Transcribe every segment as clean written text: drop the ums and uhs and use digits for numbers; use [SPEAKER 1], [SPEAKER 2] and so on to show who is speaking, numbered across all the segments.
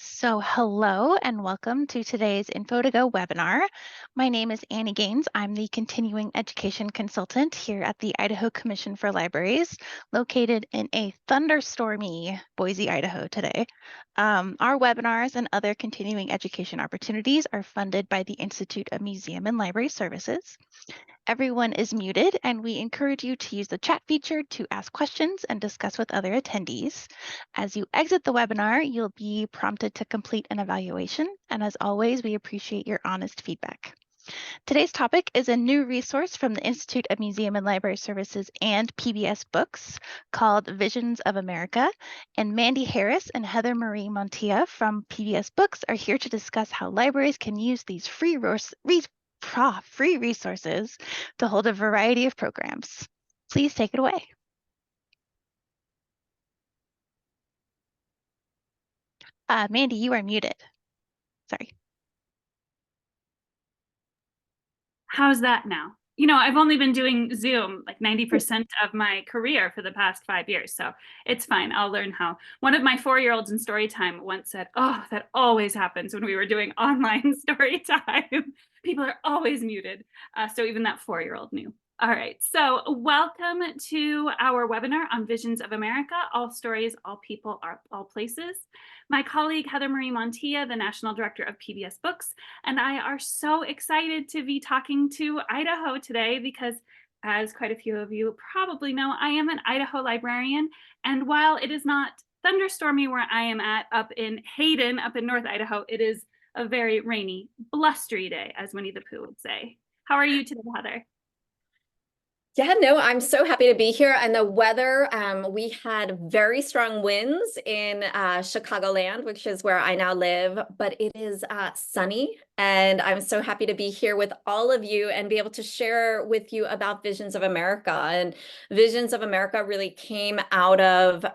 [SPEAKER 1] Hello and welcome to today's Info2Go webinar. My name is Annie Gaines. I'm the Continuing Education Consultant here at the Idaho Commission for Libraries, located in a thunderstormy Boise, Idaho today. Our webinars and other continuing education opportunities are funded by the Institute of Museum and Library Services. Everyone is muted, and we encourage you to use the chat feature to ask questions and discuss with other attendees. As you exit the webinar, you'll be prompted to complete an evaluation, and as always, we appreciate your honest feedback. Today's topic is a new resource from the Institute of Museum and Library Services and PBS Books called Visions of America, and Mandi Harris and Heather Marie Montilla from PBS Books are here to discuss how libraries can use these free resources to hold a variety of programs. Please take it away. Mandi, you are muted. Sorry.
[SPEAKER 2] How's that now? You know, I've only been doing Zoom like 90% of my career for the past 5 years, so it's fine. I'll learn how. One of my 4-year-olds in story time once said, "Oh, that always happens when we were doing online story time. People are always muted." So even that 4-year-old knew. All right, so welcome to our webinar on Visions of America, all stories, all people, all places. My colleague, Heather Marie Montilla, the National Director of PBS Books, and I are so excited to be talking to Idaho today because, as quite a few of you probably know, I am an Idaho librarian. And while it is not thunderstormy where I am at up in Hayden, up in North Idaho, it is a very rainy, blustery day, as Winnie the Pooh would say. How are you today, Heather?
[SPEAKER 3] Yeah, no, I'm so happy to be here. And the weather, we had very strong winds in Chicagoland, which is where I now live, but it is sunny. And I'm so happy to be here with all of you and be able to share with you about Visions of America. And Visions of America really came out of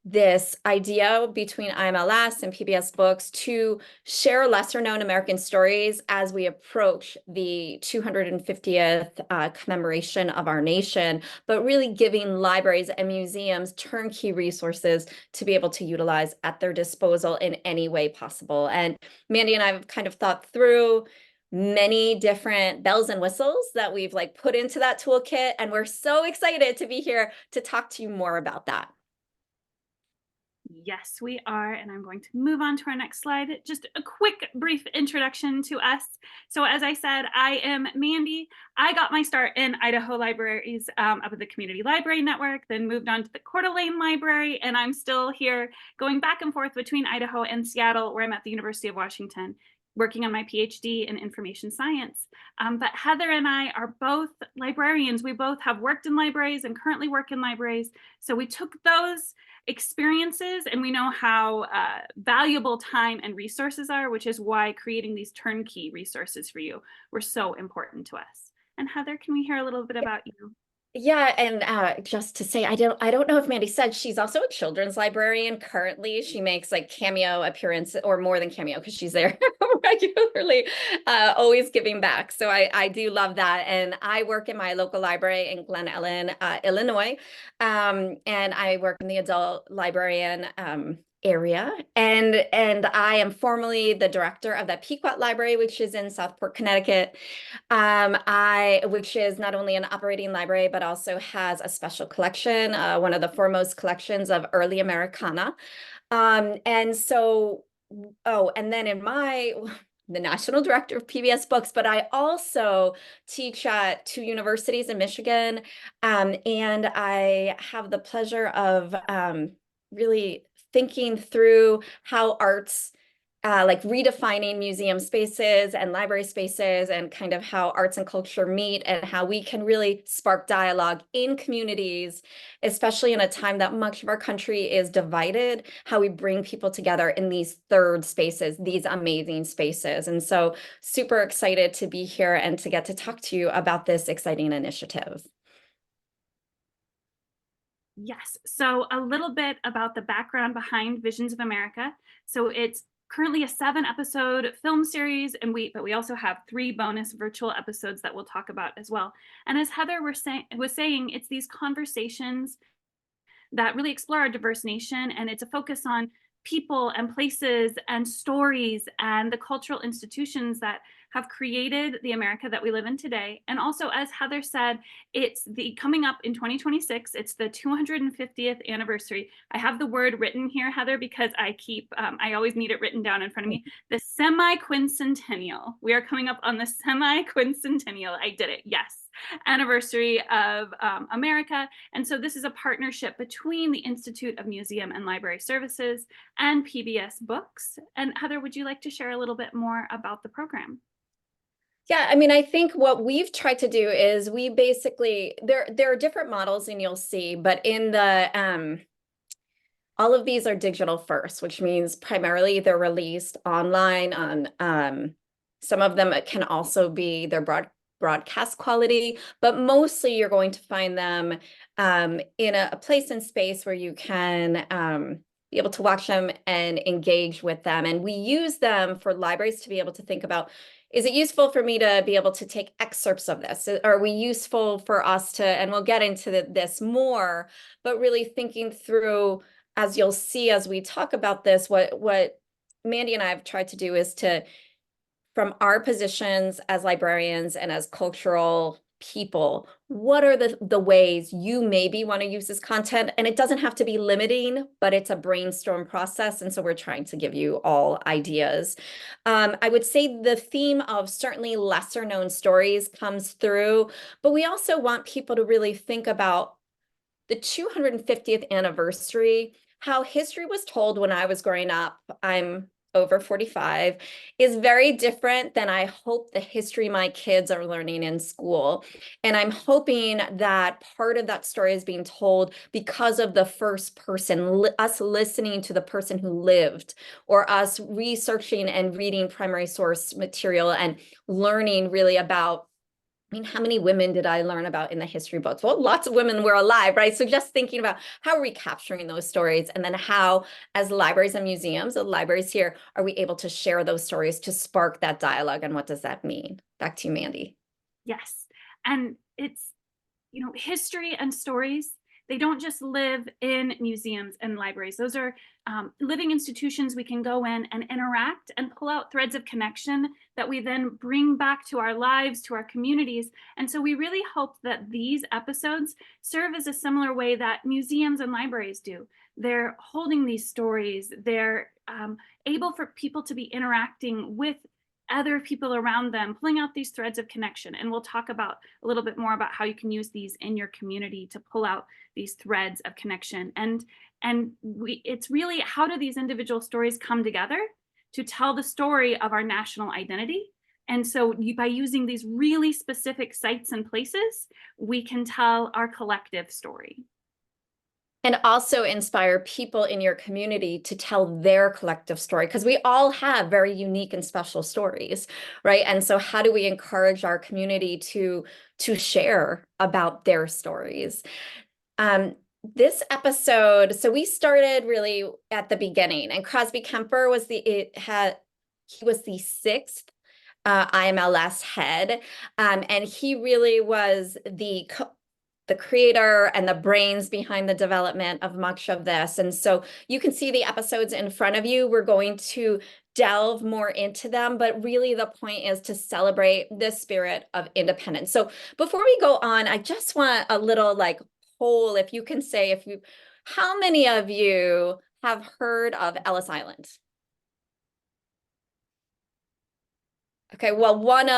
[SPEAKER 3] this idea between IMLS and PBS Books to share lesser known American stories as we approach the 250th commemoration of our nation, but really giving libraries and museums turnkey resources to be able to utilize at their disposal in any way possible. And Mandi and I have kind of thought through many different bells and whistles that we've put into that toolkit, and we're so excited to be here to talk to you more about that.
[SPEAKER 2] Yes, we are, and I'm going to move on to our next slide. Just a quick, brief introduction to us. So as I said, I am Mandi. I got my start in Idaho libraries up at the Community Library Network, then moved on to the Coeur d'Alene Library, and I'm still here going back and forth between Idaho and Seattle, where I'm at the University of Washington, working on my PhD in information science. But Heather and I are both librarians. We both have worked in libraries and currently work in libraries. So we took those experiences and we know how valuable time and resources are, which is why creating these turnkey resources for you were so important to us. And Heather, can we hear a little bit about you?
[SPEAKER 3] Yeah, and just to say, I don't know if Mandi said she's also a children's librarian currently. She makes cameo appearances, or more than cameo, because she's there regularly, always giving back. So I do love that. And I work in my local library in Glen Ellen, Illinois, and I work in the adult librarian area, and I am formerly the director of the Pequot Library, which is in Southport, Connecticut, which is not only an operating library but also has a special collection, one of the foremost collections of early Americana, and so and then the national director of PBS Books, but I also teach at 2 universities in Michigan, and I have the pleasure of really thinking through how arts, redefining museum spaces and library spaces, and kind of how arts and culture meet, and how we can really spark dialogue in communities, especially in a time that much of our country is divided, how we bring people together in these third spaces, these amazing spaces. And so super excited to be here and to get to talk to you about this exciting initiative.
[SPEAKER 2] Yes, so a little bit about the background behind Visions of America. So it's currently a 7-episode film series, but we also have 3 bonus virtual episodes that we'll talk about as well. And as Heather was saying, it's these conversations that really explore our diverse nation, and it's a focus on people and places and stories and the cultural institutions that have created the America that we live in today. And also, as Heather said, it's coming up in 2026. It's the 250th anniversary. I have the word written here, Heather, because I always need it written down in front of me. The semiquincentennial. We are coming up on the semiquincentennial. I did it. Yes. Anniversary of America. And so this is a partnership between the Institute of Museum and Library Services and PBS Books. And Heather, would you like to share a little bit more about the program?
[SPEAKER 3] Yeah, I mean, I think what we've tried to do is we basically, there are different models and you'll see, but in the, all of these are digital first, which means primarily they're released online on, some of them can also be their broadcast quality, but mostly you're going to find them in a place and space where you can be able to watch them and engage with them. And we use them for libraries to be able to think about, is it useful for me to be able to take excerpts of this? Are we useful for us to, and we'll get into this more, but really thinking through, as you'll see as we talk about this, what Mandi and I have tried to do is to, from our positions as librarians and as cultural people, what are the ways you maybe want to use this content? And it doesn't have to be limiting, but it's a brainstorm process. And so we're trying to give you all ideas. I would say the theme of certainly lesser known stories comes through, but we also want people to really think about the 250th anniversary, how history was told when I was growing up. I'm over 45, is very different than I hope the history my kids are learning in school. And I'm hoping that part of that story is being told because of the first person, us listening to the person who lived, or us researching and reading primary source material and learning really about, I mean, how many women did I learn about in the history books? Well, lots of women were alive, right? So just thinking about how are we capturing those stories, and then how, as libraries and museums, the libraries here, are we able to share those stories to spark that dialogue, and what does that mean? Back to you, Mandi.
[SPEAKER 2] Yes. And it's, history and stories, they don't just live in museums and libraries. Those are living institutions we can go in and interact and pull out threads of connection that we then bring back to our lives, to our communities. And so we really hope that these episodes serve as a similar way that museums and libraries do. They're holding these stories. They're able for people to be interacting with other people around them, pulling out these threads of connection. And we'll talk about a little bit more about how you can use these in your community to pull out these threads of connection. And it's really, how do these individual stories come together to tell the story of our national identity? And so by using these really specific sites and places, we can tell our collective story.
[SPEAKER 3] And also inspire people in your community to tell their collective story, because we all have very unique and special stories, right? And so how do we encourage our community to share about their stories? This episode, so we started really at the beginning, and Crosby Kemper was he was the 6th IMLS head, and he really was the creator and the brains behind the development of much of this. And so you can see the episodes in front of you. We're going to delve more into them, but really the point is to celebrate the spirit of independence. So before we go on, I just want a little poll, if you can say, how many of you have heard of Ellis Island? Okay, well, one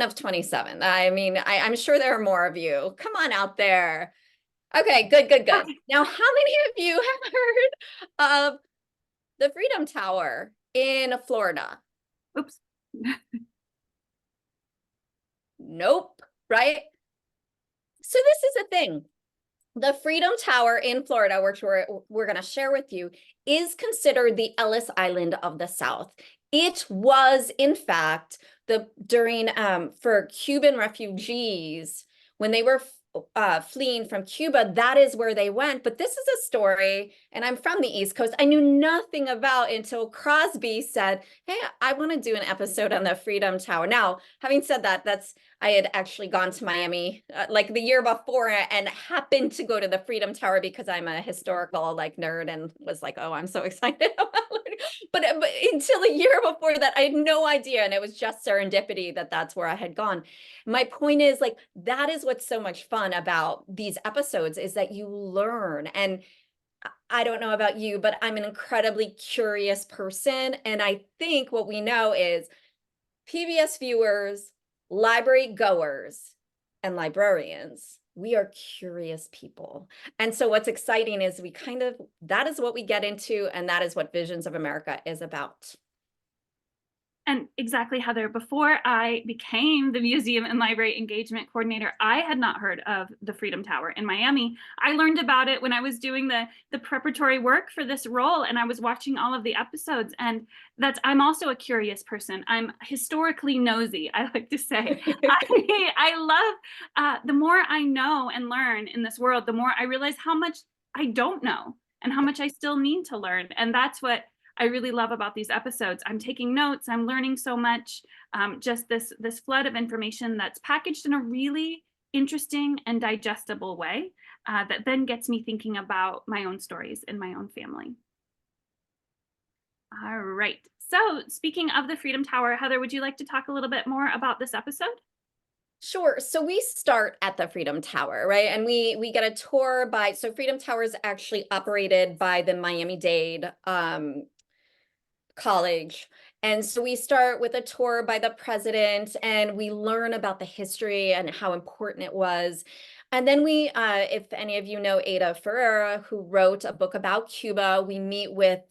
[SPEAKER 3] of 27. I mean, I'm sure there are more of you. Come on out there. Okay, good. Now, how many of you have heard of the Freedom Tower in Florida?
[SPEAKER 2] Oops.
[SPEAKER 3] Nope, right? So this is the thing. The Freedom Tower in Florida, which we're going to share with you, is considered the Ellis Island of the South. It was, in fact, for Cuban refugees, when they were fleeing from Cuba, that is where they went. But this is a story, and I'm from the East Coast, I knew nothing about until Crosby said, hey, I want to do an episode on the Freedom Tower. Now, having said that, I had actually gone to Miami like the year before and happened to go to the Freedom Tower because I'm a historical like nerd and was like, oh, I'm so excited about learning. But until a year before that, I had no idea. And it was just serendipity that that's where I had gone. My point is like, that is what's so much fun about these episodes is that you learn. And I don't know about you, but I'm an incredibly curious person. And I think what we know is PBS viewers, library goers, and librarians, we are curious people. And so what's exciting is that is what we get into, and that is what Visions of America is about.
[SPEAKER 2] And exactly, Heather, before I became the Museum and Library Engagement Coordinator, I had not heard of the Freedom Tower in Miami. I learned about it when I was doing the preparatory work for this role, and I was watching all of the episodes. And I'm also a curious person. I'm historically nosy, I like to say. I love, the more I know and learn in this world, the more I realize how much I don't know and how much I still need to learn. And that's what I really love about these episodes. I'm taking notes, I'm learning so much, just this flood of information that's packaged in a really interesting and digestible way that then gets me thinking about my own stories in my own family. All right, so speaking of the Freedom Tower, Heather, would you like to talk a little bit more about this episode?
[SPEAKER 3] Sure. So we start at the Freedom Tower, right? And we get a tour so Freedom Tower is actually operated by the Miami-Dade college. And so we start with a tour by the president and we learn about the history and how important it was. And then if any of you know Ada Ferreira, who wrote a book about Cuba, we meet with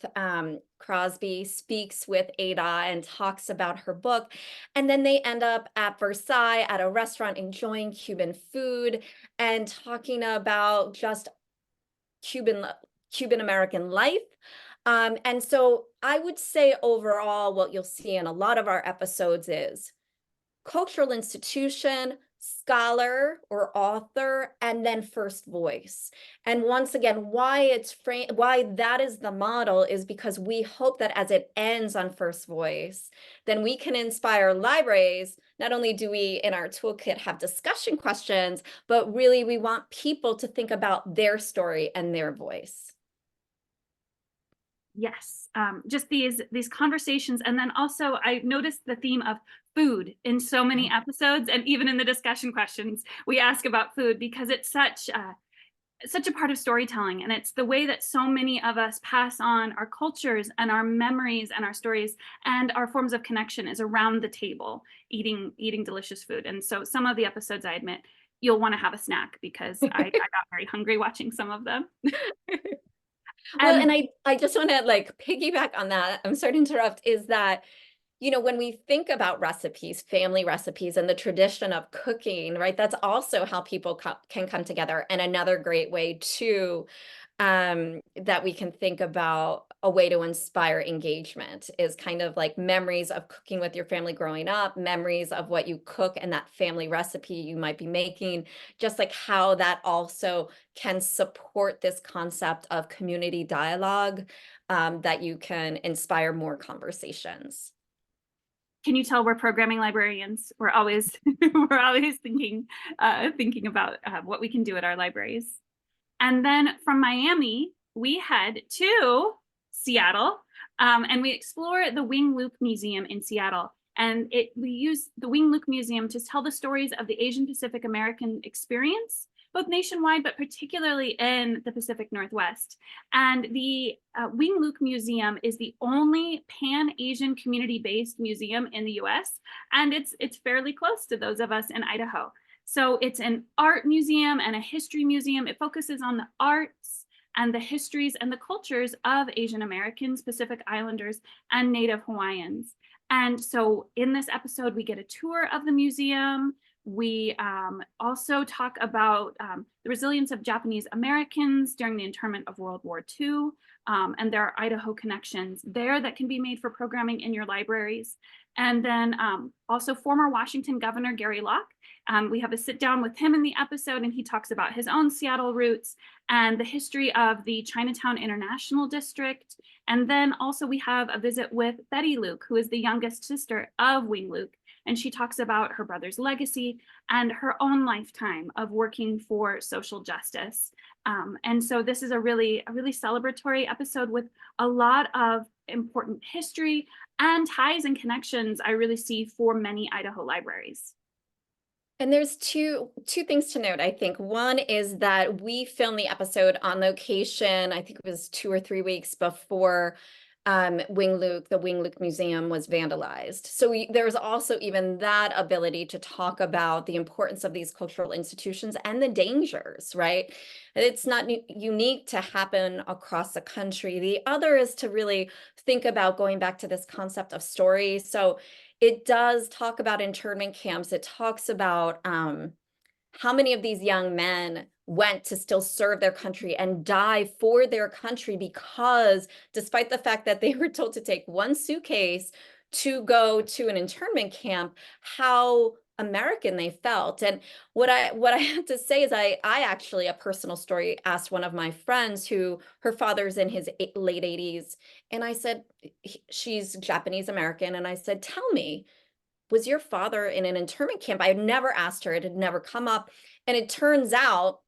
[SPEAKER 3] Crosby, speaks with Ada and talks about her book. And then they end up at Versailles at a restaurant enjoying Cuban food and talking about just Cuban American life. And so I would say overall, what you'll see in a lot of our episodes is cultural institution, scholar or author, and then first voice. And once again, why that is the model is because we hope that as it ends on first voice, then we can inspire libraries. Not only do we in our toolkit have discussion questions, but really we want people to think about their story and their voice.
[SPEAKER 2] Yes, just these conversations. And then also I noticed the theme of food in so many episodes, and even in the discussion questions, we ask about food because it's such a part of storytelling. And it's the way that so many of us pass on our cultures and our memories and our stories and our forms of connection is around the table, eating delicious food. And so some of the episodes, I admit, you'll want to have a snack because I got very hungry watching some of them.
[SPEAKER 3] Well, and I just want to like piggyback on that. I'm sorry to interrupt, is that, you know, when we think about recipes, family recipes and the tradition of cooking, right, that's also how people can come together. And another great way too, that we can think about a way to inspire engagement is kind of like memories of cooking with your family growing up, memories of what you cook and that family recipe you might be making, just like how that also can support this concept of community dialogue, that you can inspire more conversations.
[SPEAKER 2] Can you tell we're programming librarians? We're always thinking about what we can do at our libraries. And then from Miami, we head to Seattle, and we explore the Wing Luke Museum in Seattle. And we use the Wing Luke Museum to tell the stories of the Asian Pacific American experience, both nationwide, but particularly in the Pacific Northwest. And the Wing Luke Museum is the only Pan-Asian community-based museum in the US, and it's fairly close to those of us in Idaho. So it's an art museum and a history museum. It focuses on the arts and the histories and the cultures of Asian Americans, Pacific Islanders, and Native Hawaiians. And so in this episode, we get a tour of the museum. We also talk about the resilience of Japanese Americans during the internment of World War II. And there are Idaho connections there that can be made for programming in your libraries. And then also former Washington Governor Gary Locke. We have a sit down with him in the episode, and he talks about his own Seattle roots and the history of the Chinatown International District. And then also we have a visit with Betty Luke, who is the youngest sister of Wing Luke. And she talks about her brother's legacy and her own lifetime of working for social justice. And so this is a really celebratory episode with a lot of important history and ties and connections I really see for many Idaho libraries.
[SPEAKER 3] And there's two things to note, I think. One is that we filmed the episode on location, I think it was 2 or 3 weeks before the Wing Luke Museum was vandalized. So there's also even that ability to talk about the importance of these cultural institutions and the dangers, right? It's not unique to happen across the country. The other is to really think about going back to this concept of story. So it does talk about internment camps. It talks about how many of these young men went to still serve their country and die for their country because despite the fact that they were told to take one suitcase to go to an internment camp, how American they felt. And what I have to say is I actually, a personal story, asked one of my friends who her father's in his late 80s. And I said, she's Japanese American. And I said, tell me, was your father in an internment camp? I had never asked her. It had never come up. And it turns out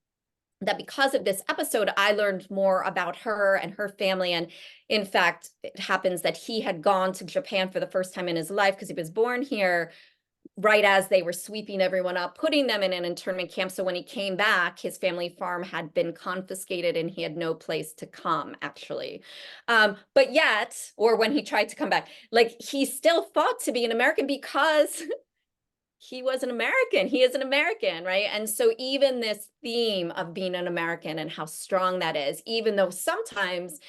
[SPEAKER 3] that because of this episode, I learned more about her and her family. And in fact, it happens that he had gone to Japan for the first time in his life because he was born here right as they were sweeping everyone up, putting them in an internment camp. So when he came back, his family farm had been confiscated and he had no place to come, actually. But yet, or when he tried to come back, like he still fought to be an American because he was an American. He is an American, right? And so even this theme of being an American and how strong that is, even though sometimes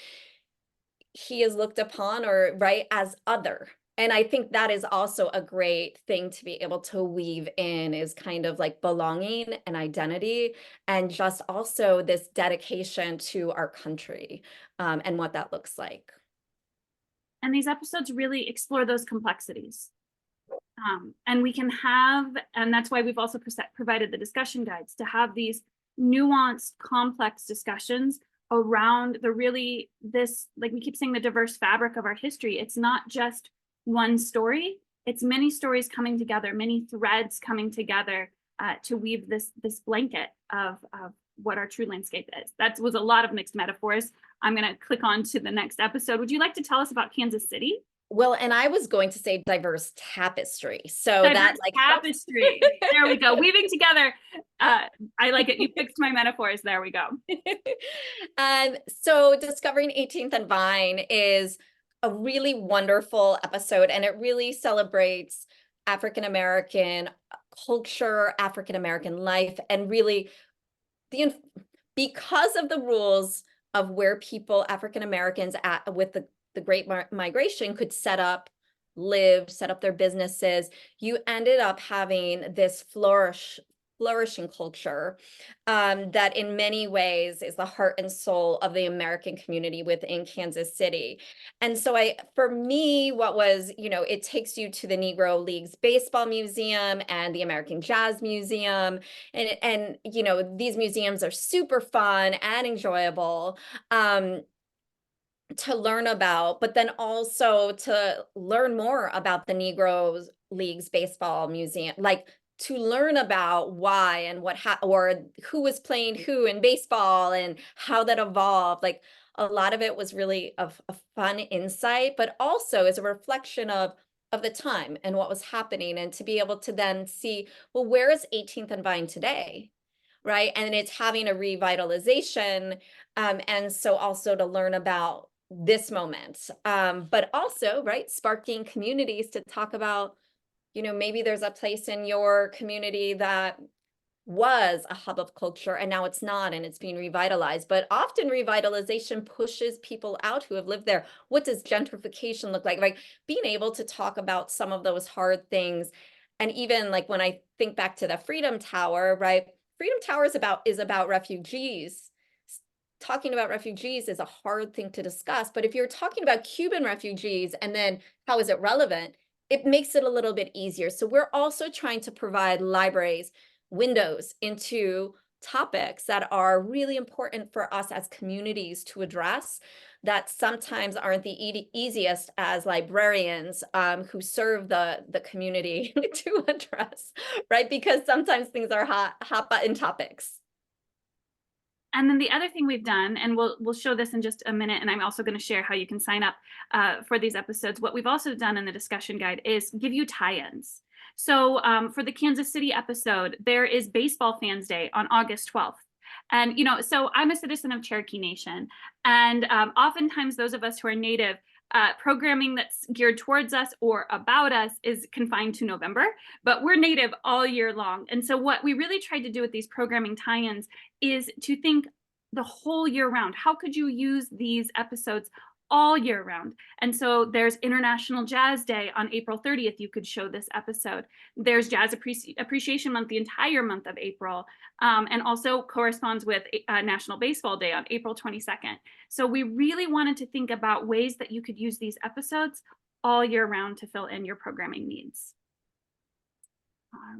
[SPEAKER 3] he is looked upon or right as other. And I think that is also a great thing to be able to weave in is kind of like belonging and identity and just also this dedication to our country and what that looks like.
[SPEAKER 2] And these episodes really explore those complexities. And we can have, and that's why we've also provided the discussion guides to have these nuanced, complex discussions around this, like we keep saying, the diverse fabric of our history. It's not just one story, it's many stories coming together, many threads coming together to weave this blanket of what our true landscape is. That was a lot of mixed metaphors. I'm going to click on to the next episode. Would you like to tell us about Kansas City?
[SPEAKER 3] Well, and I was going to say diverse tapestry. So
[SPEAKER 2] diverse
[SPEAKER 3] that like
[SPEAKER 2] tapestry. There we go. Weaving together. I like it. You fixed my metaphors. There we go.
[SPEAKER 3] So Discovering 18th and Vine is a really wonderful episode, and it really celebrates African-American culture, African-American life, and really because of the rules of where people, African-Americans with the Great Migration could set up their businesses, you ended up having this flourishing culture that in many ways is the heart and soul of the American community within Kansas City. And so for me, what was, it takes you to the Negro Leagues Baseball Museum and the American Jazz Museum. And these museums are super fun and enjoyable. To learn about, but then also to learn more about the Negro Leagues Baseball Museum, like to learn about why and or who was playing who in baseball and how that evolved. Like a lot of it was really a fun insight, but also is a reflection of the time and what was happening, and to be able to then see, well, where is 18th and Vine today? Right. And it's having a revitalization. And so also to learn about this moment, but also, right, sparking communities to talk about, maybe there's a place in your community that was a hub of culture and now it's not, and it's being revitalized. But often revitalization pushes people out who have lived there. What does gentrification look like? Like being able to talk about some of those hard things. And even like when I think back to the Freedom Tower, right? Freedom Tower is about refugees talking about refugees is a hard thing to discuss, but if you're talking about Cuban refugees and then how is it relevant, it makes it a little bit easier. So we're also trying to provide libraries windows into topics that are really important for us as communities to address that sometimes aren't the easiest as librarians who serve the community to address, right? Because sometimes things are hot button topics.
[SPEAKER 2] And then the other thing we've done, and we'll show this in just a minute, and I'm also going to share how you can sign up for these episodes. What we've also done in the discussion guide is give you tie-ins. So for the Kansas City episode, there is Baseball Fans Day on August 12th. And, so I'm a citizen of Cherokee Nation. And oftentimes those of us who are Native, programming that's geared towards us or about us is confined to November, but we're Native all year long. And so what we really tried to do with these programming tie-ins is to think the whole year round. How could you use these episodes all year round? And so there's International Jazz Day on April 30th. You could show this episode. There's Jazz Appreciation Month, the entire month of April, and also corresponds with National Baseball Day on April 22nd. So we really wanted to think about ways that you could use these episodes all year round to fill in your programming needs.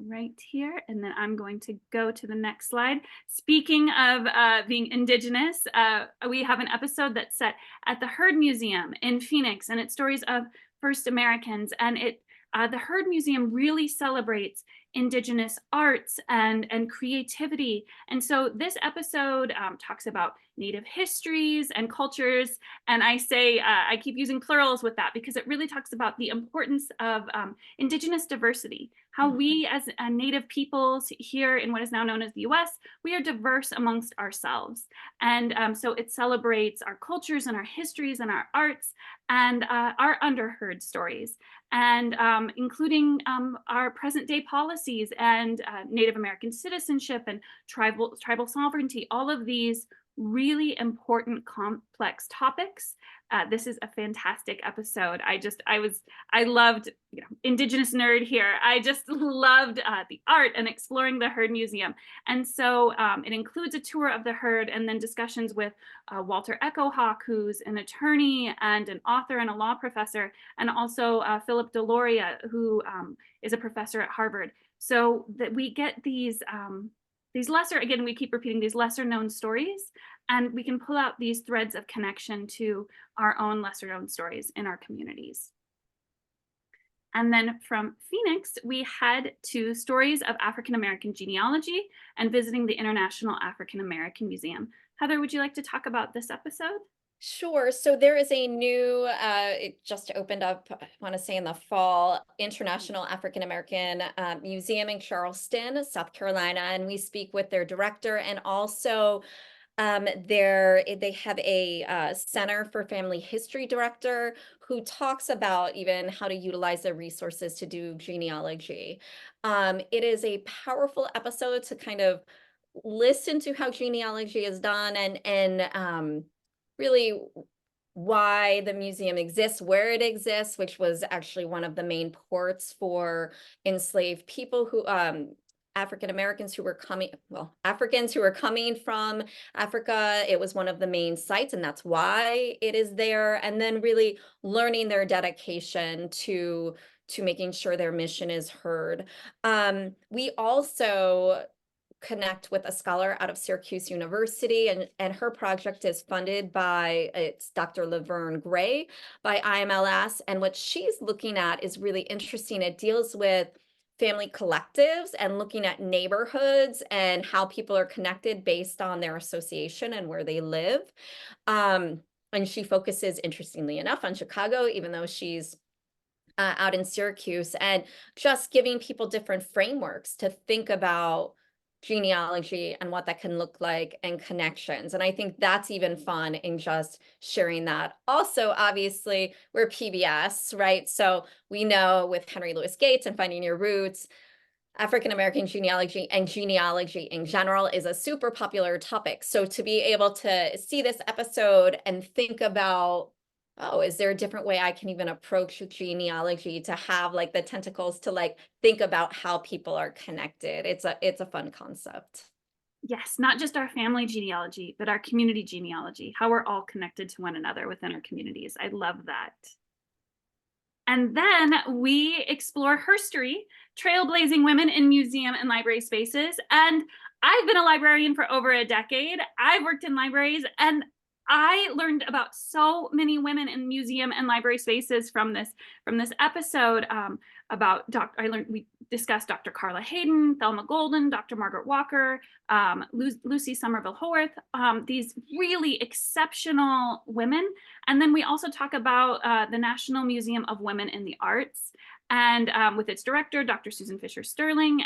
[SPEAKER 2] Right here, and then I'm going to go to the next slide. Speaking of being Indigenous, we have an episode that's set at the Heard Museum in Phoenix, and it's stories of First Americans, and the Heard Museum really celebrates Indigenous arts and creativity. And so this episode talks about Native histories and cultures. And I say, I keep using plurals with that because it really talks about the importance of Indigenous diversity, how we as Native peoples here in what is now known as the US, we are diverse amongst ourselves. And so it celebrates our cultures and our histories and our arts and our underheard stories, and including our present day policies and Native American citizenship and tribal sovereignty, all of these really important complex topics. This is a fantastic episode. I loved, Indigenous nerd here. I just loved the art and exploring the Heard Museum. And so it includes a tour of the Heard and then discussions with Walter Echohawk, who's an attorney and an author and a law professor, and also Philip Deloria, who is a professor at Harvard. So that we get these lesser, again, we keep repeating these lesser known stories, and we can pull out these threads of connection to our own lesser known stories in our communities. And then from Phoenix, we head to stories of African American genealogy and visiting the International African American Museum. Heather, would you like to talk about this episode?
[SPEAKER 3] Sure. So there is a new, it just opened up, I want to say in the fall, International African American Museum in Charleston, South Carolina. And we speak with their director, and also they have a Center for Family History director who talks about even how to utilize their resources to do genealogy. It is a powerful episode to kind of listen to how genealogy is done, and really why the museum exists, where it exists, which was actually one of the main ports for enslaved people who African Americans who were coming, well, Africans who were coming from Africa. It was one of the main sites, and that's why it is there. And then really learning their dedication to making sure their mission is heard. We also connect with a scholar out of Syracuse University, and her project is funded by, it's Dr. Laverne Gray by IMLS. And what she's looking at is really interesting. It deals with family collectives and looking at neighborhoods and how people are connected based on their association and where they live. And she focuses, interestingly enough, on Chicago, even though she's out in Syracuse, and just giving people different frameworks to think about genealogy and what that can look like and connections. And I think that's even fun in just sharing that. Also, obviously, we're PBS, right? So we know with Henry Louis Gates and Finding Your Roots, African American genealogy and genealogy in general is a super popular topic. So to be able to see this episode and think about, oh, is there a different way I can even approach genealogy to have like the tentacles to like think about how people are connected? It's a fun concept.
[SPEAKER 2] Yes, not just our family genealogy, but our community genealogy, how we're all connected to one another within our communities. I love that. And then we explore herstory, trailblazing women in museum and library spaces. And I've been a librarian for over a decade. I've worked in libraries, and I learned about so many women in museum and library spaces from this episode. We discussed Dr. Carla Hayden, Thelma Golden, Dr. Margaret Walker, Lucy Somerville Haworth, these really exceptional women. And then we also talk about the National Museum of Women in the Arts, and with its director, Dr. Susan Fisher Sterling,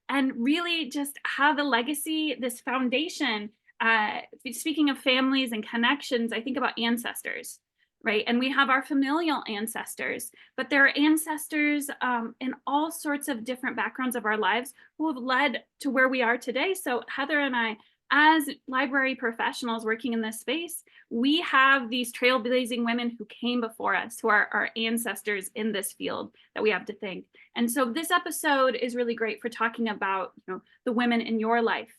[SPEAKER 2] and really just how the legacy, this foundation, speaking of families and connections, I think about ancestors, right? And we have our familial ancestors, but there are ancestors in all sorts of different backgrounds of our lives who have led to where we are today. So Heather and I, as library professionals working in this space, we have these trailblazing women who came before us, who are our ancestors in this field that we have to thank. And so this episode is really great for talking about, the women in your life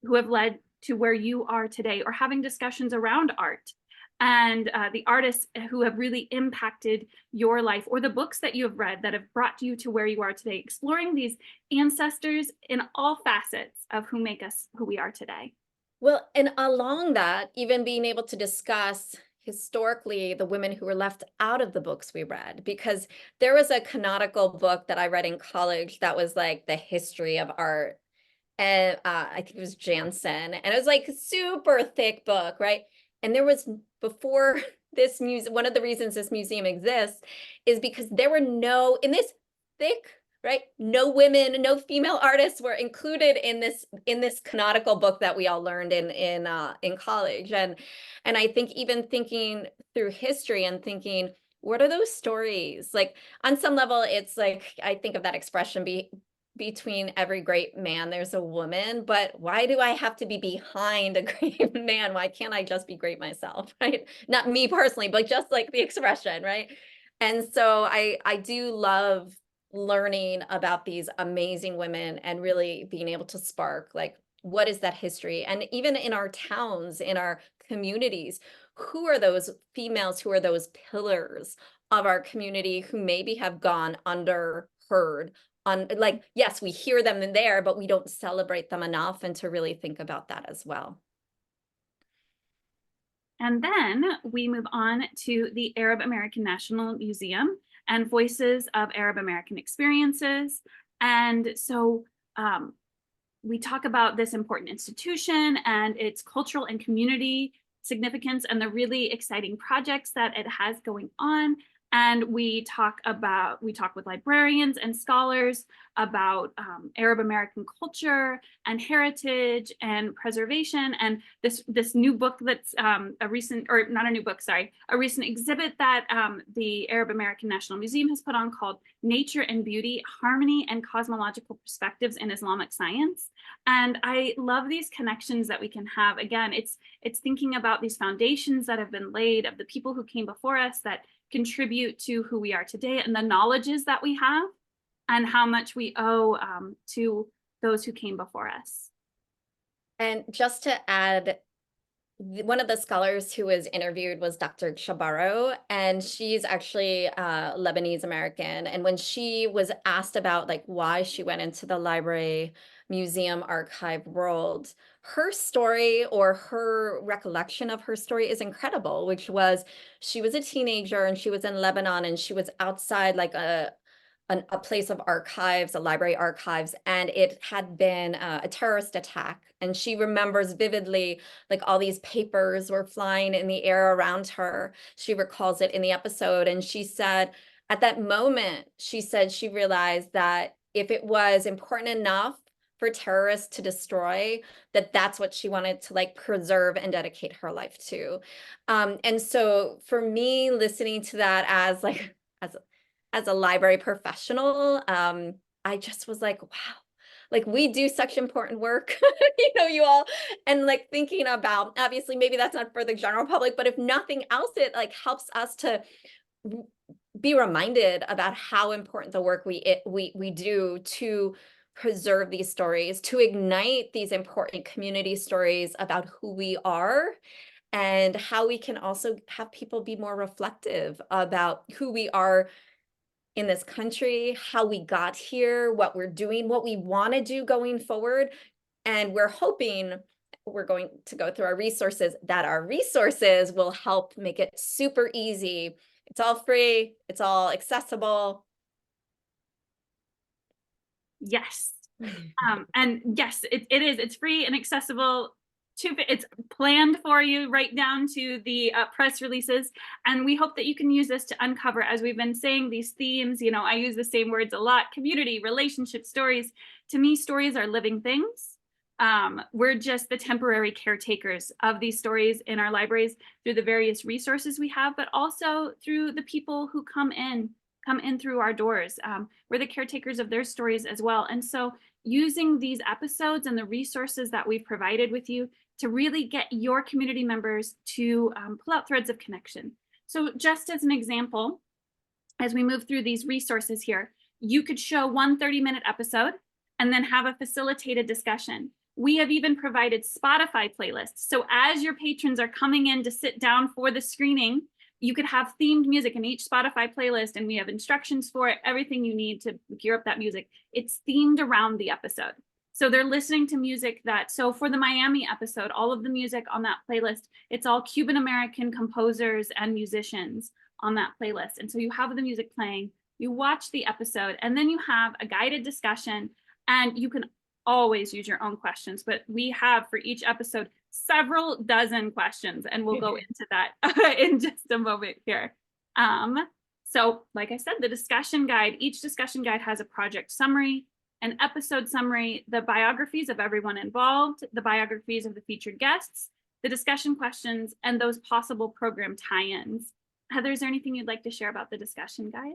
[SPEAKER 2] who have led to where you are today, or having discussions around art, and the artists who have really impacted your life, or the books that you have read that have brought you to where you are today, exploring these ancestors in all facets of who make us who we are today.
[SPEAKER 3] Well, and along that, even being able to discuss historically the women who were left out of the books we read, because there was a canonical book that I read in college that was like the history of art. And I think it was Jansen, and it was like a super thick book, right? And there was, before this museum, one of the reasons this museum exists is because there were in this thick, right? No women, no female artists were included in this canonical book that we all learned in college. And I think even thinking through history and thinking, what are those stories? Like on some level, it's like, I think of that expression, between every great man, there's a woman, but why do I have to be behind a great man? Why can't I just be great myself, right? Not me personally, but just like the expression, right? And so I do love learning about these amazing women and really being able to spark, like, what is that history? And even in our towns, in our communities, who are those females, who are those pillars of our community who maybe have gone underheard, like, yes, we hear them in there, but we don't celebrate them enough, and to really think about that as well.
[SPEAKER 2] And then we move on to the Arab American National Museum and Voices of Arab American Experiences. And so we talk about this important institution and its cultural and community significance, and the really exciting projects that it has going on. And we talk with librarians and scholars about Arab American culture and heritage and preservation. And this new book that's a recent exhibit that the Arab American National Museum has put on, called Nature and Beauty, Harmony and Cosmological Perspectives in Islamic Science. And I love these connections that we can have. Again, it's thinking about these foundations that have been laid of the people who came before us that contribute to who we are today, and the knowledges that we have, and how much we owe to those who came before us.
[SPEAKER 3] And just to add, one of the scholars who was interviewed was Dr. Chabaro, and she's actually Lebanese American. And when she was asked about like why she went into the library, museum, archive world, her story, or her recollection of her story, is incredible, which was, she was a teenager and she was in Lebanon, and she was outside like a place of archives, a library archives, and it had been a terrorist attack. And she remembers vividly, like, all these papers were flying in the air around her. She recalls it in the episode. And she said, at that moment, she said she realized that if it was important enough for terrorists to destroy, that's what she wanted to like preserve and dedicate her life to. And so for me, listening to that as a library professional, I just was like, wow, like we do such important work, you all, and like thinking about, obviously, maybe that's not for the general public, but if nothing else, it like helps us to be reminded about how important the work we do to preserve these stories, to ignite these important community stories about who we are, and how we can also have people be more reflective about who we are in this country, how we got here, what we're doing, what we want to do going forward. And we're hoping, we're going to go through our resources, that our resources will help make it super easy. It's all free, it's all accessible.
[SPEAKER 2] Yes. And yes, it is. It's free and accessible. It's planned for you right down to the press releases. And we hope that you can use this to uncover, as we've been saying, these themes. You know, I use the same words a lot: community, relationship, stories. To me, stories are living things. We're just the temporary caretakers of these stories in our libraries through the various resources we have, but also through the people who come in through our doors. We're the caretakers of their stories as well. And so using these episodes and the resources that we've provided with you to really get your community members to pull out threads of connection. So just as an example, as we move through these resources here, you could show one 30-minute episode and then have a facilitated discussion. We have even provided Spotify playlists. So as your patrons are coming in to sit down for the screening, you could have themed music in each Spotify playlist, and we have instructions for it, everything you need to gear up that music. It's themed around the episode. So they're listening to music so for the Miami episode, all of the music on that playlist, it's all Cuban American composers and musicians on that playlist. And so you have the music playing, you watch the episode, and then you have a guided discussion, and you can always use your own questions, but we have for each episode several dozen questions, and we'll go into that in just a moment here. So like I said, the discussion guide, each discussion guide has a project summary, an episode summary, the biographies of everyone involved, the biographies of the featured guests, the discussion questions, and those possible program tie-ins. Heather, is there anything you'd like to share about the discussion guide?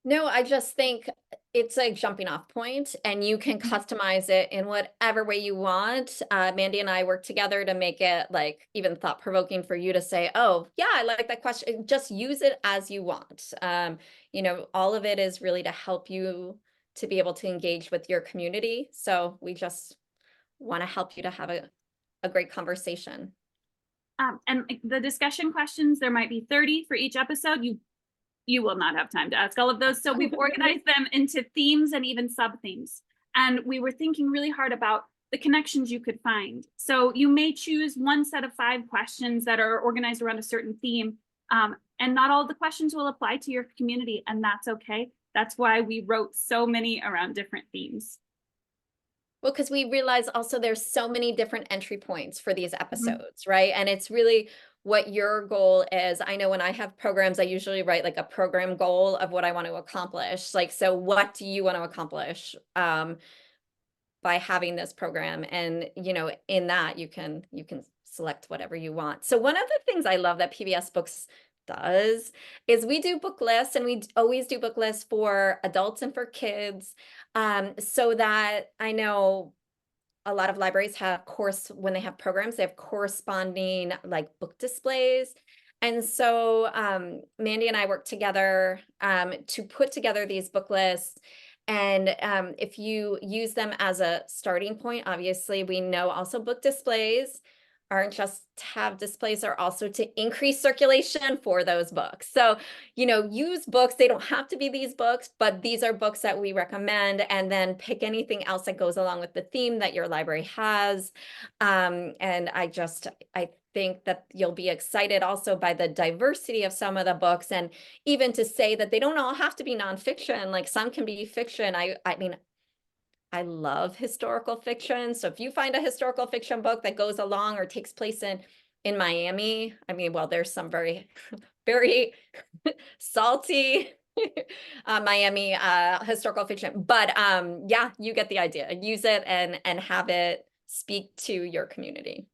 [SPEAKER 3] No, I just think it's a jumping off point, and you can customize it in whatever way you want. Mandi and I work together to make it like even thought provoking for you to say, oh yeah, I like that question. Just use it as you want. You know, all of it is really to help you to be able to engage with your community. So we just want to help you to have a great conversation.
[SPEAKER 2] And the discussion questions, there might be 30 for each episode. You will not have time to ask all of those. So we've organized them into themes and even sub-themes. And we were thinking really hard about the connections you could find. So you may choose one set of 5 questions that are organized around a certain theme. And not all of the questions will apply to your community, and that's okay. That's why we wrote so many around different themes.
[SPEAKER 3] Well, because we realize also there's so many different entry points for these episodes, right? And it's really what your goal is. I know when I have programs, I usually write like a program goal of what I want to accomplish. Like, so what do you want to accomplish by having this program? And, you know, in that you can select whatever you want. So one of the things I love that PBS Books does is we do book lists, and we always do book lists for adults and for kids, so that I know a lot of libraries have when they have programs, they have corresponding like book displays. And so Mandi and I work together to put together these book lists. And if you use them as a starting point, obviously we know also book displays aren't just to have displays, are also to increase circulation for those books. So, you know, use books. They don't have to be these books, but these are books that we recommend, and then pick anything else that goes along with the theme that your library has. And I think that you'll be excited also by the diversity of some of the books, and even to say that they don't all have to be nonfiction, like some can be fiction. I mean, I love historical fiction. So if you find a historical fiction book that goes along or takes place in Miami, I mean, well, there's some very, very salty Miami historical fiction, but yeah, you get the idea. Use it and have it speak to your community.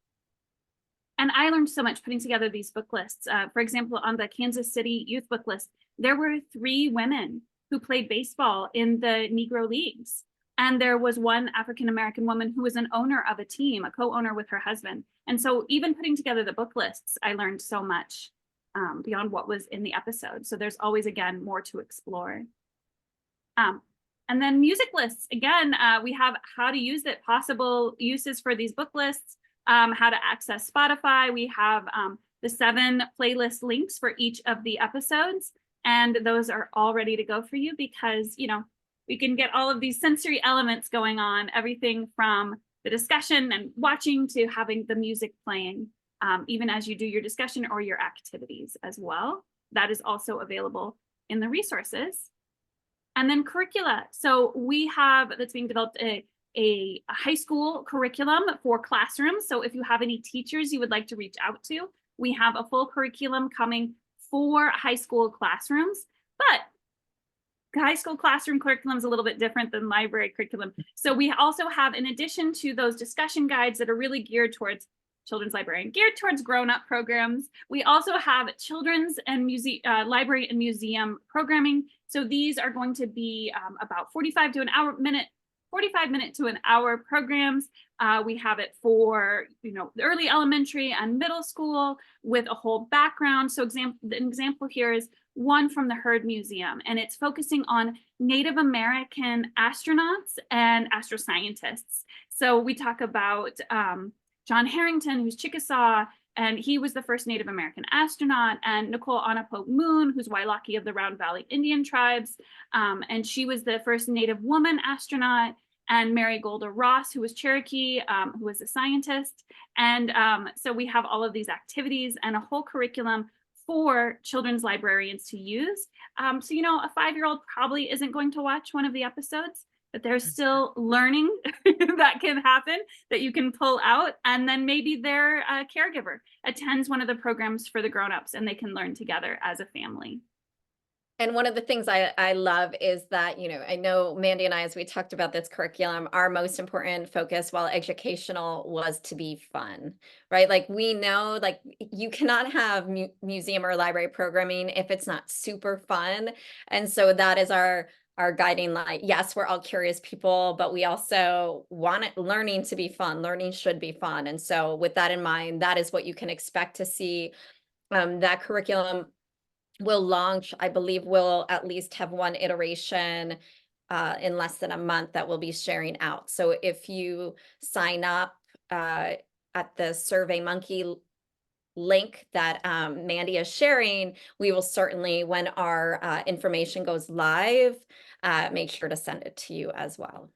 [SPEAKER 2] And I learned so much putting together these book lists. For example, on the Kansas City youth book list, there were 3 women who played baseball in the Negro Leagues. And there was one African-American woman who was an owner of a team, a co-owner with her husband. And so even putting together the book lists, I learned so much beyond what was in the episode. So there's always, again, more to explore. And then music lists. Again, we have how to use it, possible uses for these book lists, how to access Spotify. We have the 7 playlist links for each of the episodes. And those are all ready to go for you because, you know, we can get all of these sensory elements going on, everything from the discussion and watching to having the music playing, even as you do your discussion or your activities as well. That is also available in the resources. And then curricula. So we have, that's being developed, a high school curriculum for classrooms. So if you have any teachers you would like to reach out to, we have a full curriculum coming for high school classrooms. But high school classroom curriculum is a little bit different than library curriculum. So we also have, in addition to those discussion guides that are really geared towards children's librarian, geared towards grown-up programs, we also have children's and library and museum programming. So these are going to be about 45 to an hour programs. We have it for, you know, the early elementary and middle school with a whole background. So an example here is one from the Heard Museum, and it's focusing on Native American astronauts and astroscientists. So we talk about John Harrington, who's Chickasaw, and he was the first Native American astronaut, and Nicole Anapoke Moon, who's Wailaki of the Round Valley Indian tribes, and she was the first Native woman astronaut, and Mary Golda Ross, who was Cherokee, who was a scientist. And so we have all of these activities and a whole curriculum for children's librarians to use. So, you know, a 5-year-old probably isn't going to watch one of the episodes, but there's still learning that can happen that you can pull out. And then maybe their caregiver attends one of the programs for the grownups and they can learn together as a family.
[SPEAKER 3] And one of the things I love is that, you know, I know Mandi and I, as we talked about this curriculum, our most important focus while educational was to be fun, right? Like we know, like you cannot have museum or library programming if it's not super fun. And so that is our guiding light. Yes, we're all curious people, but we also want learning to be fun. Learning should be fun. And so with that in mind, that is what you can expect to see. That curriculum will launch, I believe we'll at least have one iteration in less than a month that we'll be sharing out. So if you sign up at the SurveyMonkey link that Mandi is sharing, we will certainly, when our information goes live, make sure to send it to you as well.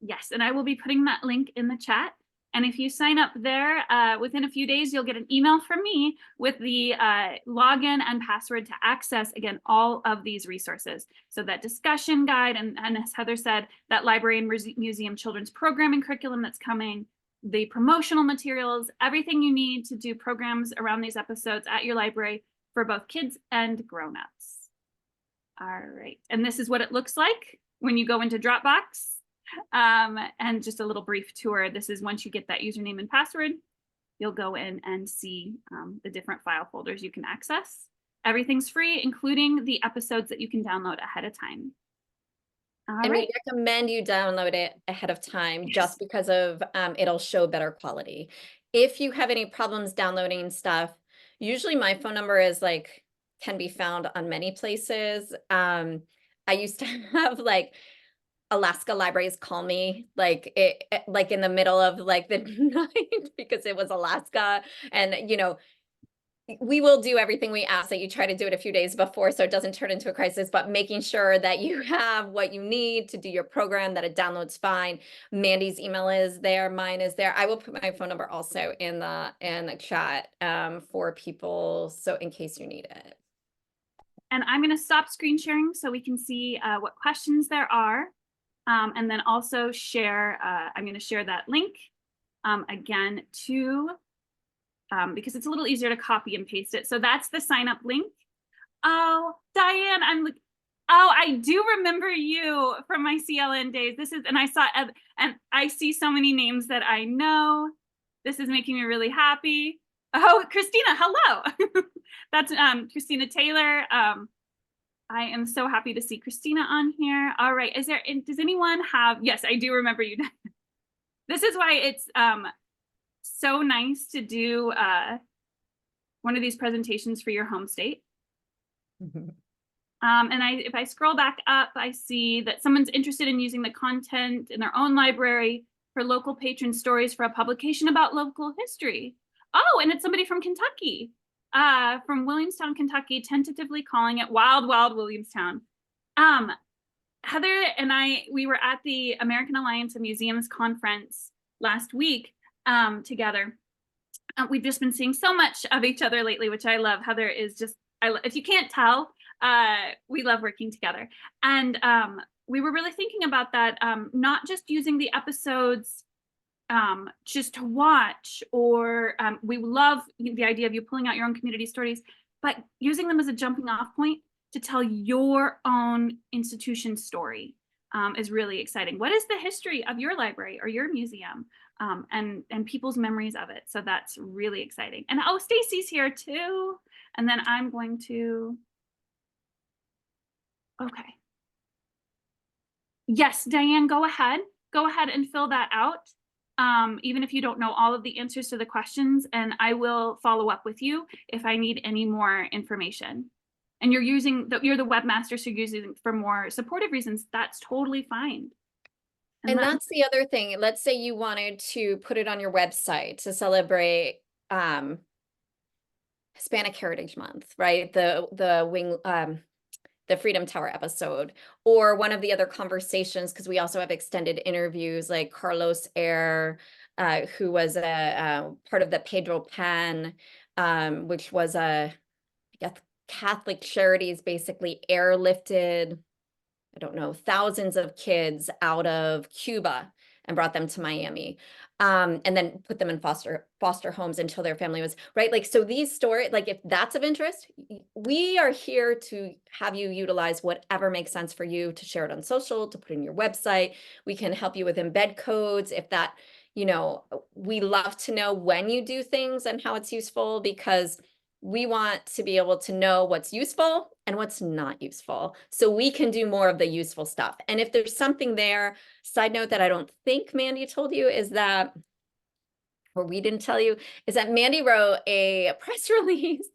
[SPEAKER 2] Yes, and I will be putting that link in the chat. And if you sign up there, within a few days, you'll get an email from me with the login and password to access, again, all of these resources. So that discussion guide, and as Heather said, that library and museum children's programming curriculum that's coming, the promotional materials, everything you need to do programs around these episodes at your library for both kids and grown-ups. All right, and this is what it looks like when you go into Dropbox. And just a little brief tour. This is once you get that username and password, you'll go in and see the different file folders you can access. Everything's free, including the episodes that you can download ahead of time.
[SPEAKER 3] And we recommend you download it ahead of time just because of it'll show better quality. If you have any problems downloading stuff, usually my phone number is like, can be found on many places. I used to have like Alaska libraries call me like like in the middle of like the night because it was Alaska. And, you know, we will do everything we ask that you try to do it a few days before so it doesn't turn into a crisis, but making sure that you have what you need to do your program, that it downloads fine. Mandi's email is there, mine is there. I will put my phone number also in the chat for people, so in case you need it.
[SPEAKER 2] And I'm going to stop screen sharing so we can see what questions there are. And then also share, I'm going to share that link again to, because it's a little easier to copy and paste it. So that's the sign up link. Oh, Diane, I do remember you from my CLN days. This is, and I see so many names that I know. This is making me really happy. Oh, Christina, hello. That's Christina Taylor. I am so happy to see Christina on here. All right, does anyone have, yes, I do remember you. This is why it's so nice to do one of these presentations for your home state. And if I scroll back up, I see that someone's interested in using the content in their own library for local patron stories for a publication about local history. Oh, and it's somebody from Kentucky, from Williamstown, Kentucky, tentatively calling it Wild Wild Williamstown. Heather and we were at the American Alliance of Museums conference last week together. We've just been seeing so much of each other lately, which I love. Heather is just, if you can't tell, we love working together. And we were really thinking about that, not just using the episodes just to watch, or we love the idea of you pulling out your own community stories, but using them as a jumping off point to tell your own institution story is really exciting. What is the history of your library or your museum, and people's memories of it? So that's really exciting. And oh, Stacy's here too. And then I'm going to, okay. Yes, Diane, go ahead and fill that out. Even if you don't know all of the answers to the questions, and I will follow up with you if I need any more information. And you're the webmaster, so you're using it for more supportive reasons. That's totally fine.
[SPEAKER 3] And that's the other thing. Let's say you wanted to put it on your website to celebrate Hispanic Heritage Month, right? The Freedom Tower episode, or one of the other conversations, because we also have extended interviews like Carlos Air, who was a part of the Pedro Pan, which was I guess Catholic Charities basically airlifted, I don't know, thousands of kids out of Cuba and brought them to Miami, and then put them in foster homes until their family was right. Like, so these stories, like if that's of interest, we are here to have you utilize whatever makes sense for you, to share it on social, to put in your website. We can help you with embed codes if that, we love to know when you do things and how it's useful, because we want to be able to know what's useful and what's not useful, so we can do more of the useful stuff. And if there's something there, side note that I don't think Mandi told you is that, or we didn't tell you, is that Mandi wrote a press release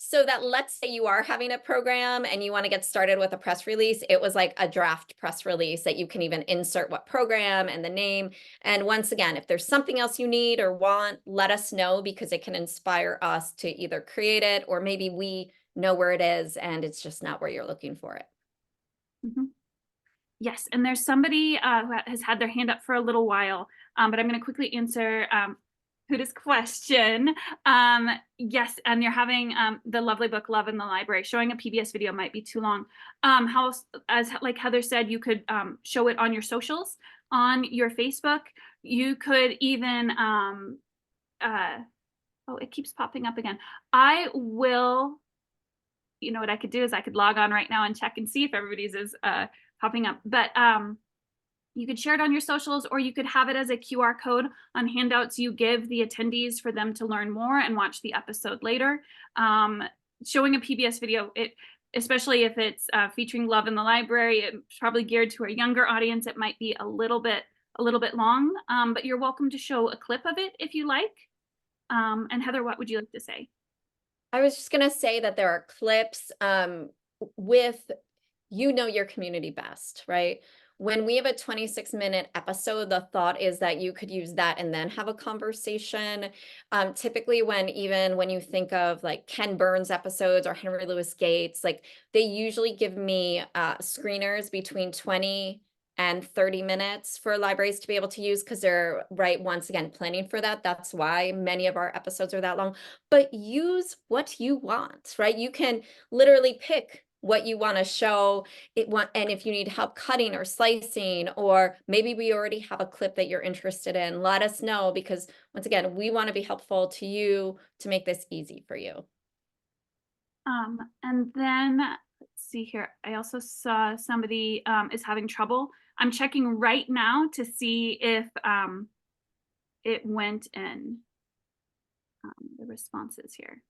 [SPEAKER 3] so that, let's say you are having a program and you want to get started with a press release, it was like a draft press release that you can even insert what program and the name. And once again, if there's something else you need or want, let us know, because it can inspire us to either create it, or maybe we know where it is and it's just not where you're looking for it.
[SPEAKER 2] Mm-hmm. Yes, and there's somebody who has had their hand up for a little while, but I'm going to quickly answer Huda's question. Yes, and you're having the lovely book Love in the Library. Showing a PBS video might be too long. Like Heather said, you could show it on your socials, on your Facebook. You could even oh, it keeps popping up again. I will, what I could do is I could log on right now and check and see if everybody's is popping up. But you could share it on your socials, or you could have it as a QR code on handouts you give the attendees for them to learn more and watch the episode later. Showing a PBS video, especially if it's featuring Love in the Library, it's probably geared to a younger audience. It might be a little bit long, but you're welcome to show a clip of it if you like. And Heather, what would you like to say?
[SPEAKER 3] I was just going to say that there are clips with your community best, right? When we have a 26-minute episode, the thought is that you could use that and then have a conversation. Typically when you think of like Ken Burns episodes or Henry Louis Gates, like they usually give me screeners between 20 and 30 minutes for libraries to be able to use, because they're, right, once again, planning for that. That's why many of our episodes are that long. But use what you want, right? You can literally pick what you want to show and if you need help cutting or slicing, or maybe we already have a clip that you're interested in, let us know, because once again, we want to be helpful to you to make this easy for you.
[SPEAKER 2] And then let's see here. I also saw somebody is having trouble. I'm checking right now to see if it went in the responses here.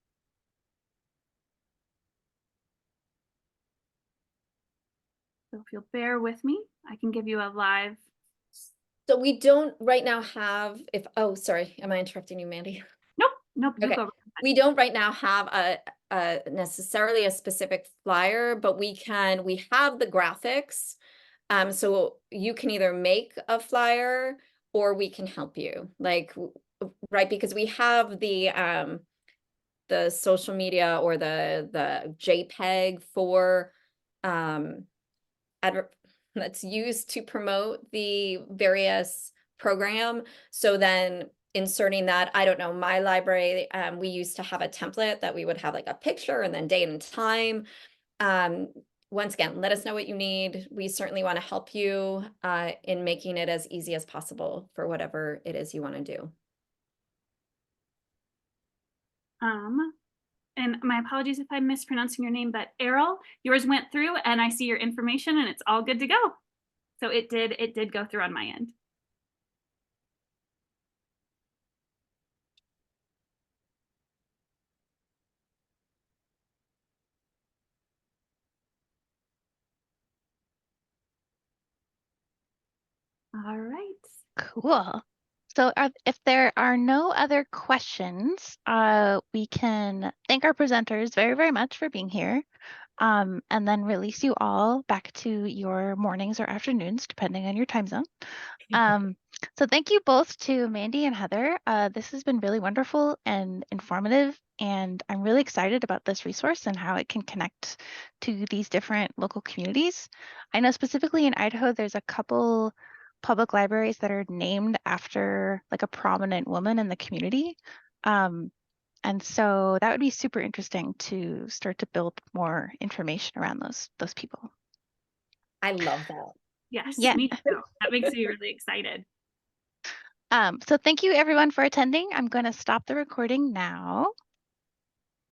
[SPEAKER 2] So if you'll bear with me, I can give you a live.
[SPEAKER 3] So we don't right now have, oh, sorry, am I interrupting you, Mandi?
[SPEAKER 2] Nope,
[SPEAKER 3] Okay. We don't right now have a necessarily a specific flyer, but we have the graphics. So you can either make a flyer or we can help you, like, right, because we have the social media or the JPEG for that's used to promote the various program. So then inserting that, I don't know, my library, we used to have a template that we would have like a picture and then date and time. Once again, let us know what you need. We certainly want to help you in making it as easy as possible for whatever it is you want to do.
[SPEAKER 2] And my apologies if I'm mispronouncing your name, but Errol, yours went through and I see your information and it's all good to go. So it did go through on my end. All right.
[SPEAKER 1] Cool. So if there are no other questions, we can thank our presenters very, very much for being here, and then release you all back to your mornings or afternoons, depending on your time zone. So thank you both to Mandi and Heather. This has been really wonderful and informative, and I'm really excited about this resource and how it can connect to these different local communities. I know specifically in Idaho, there's a couple public libraries that are named after like a prominent woman in the community. And so that would be super interesting to start to build more information around those people.
[SPEAKER 3] I love that.
[SPEAKER 2] Yes,
[SPEAKER 1] Yeah.
[SPEAKER 2] me too. That makes me really excited.
[SPEAKER 1] So thank you everyone for attending. I'm going to stop the recording now.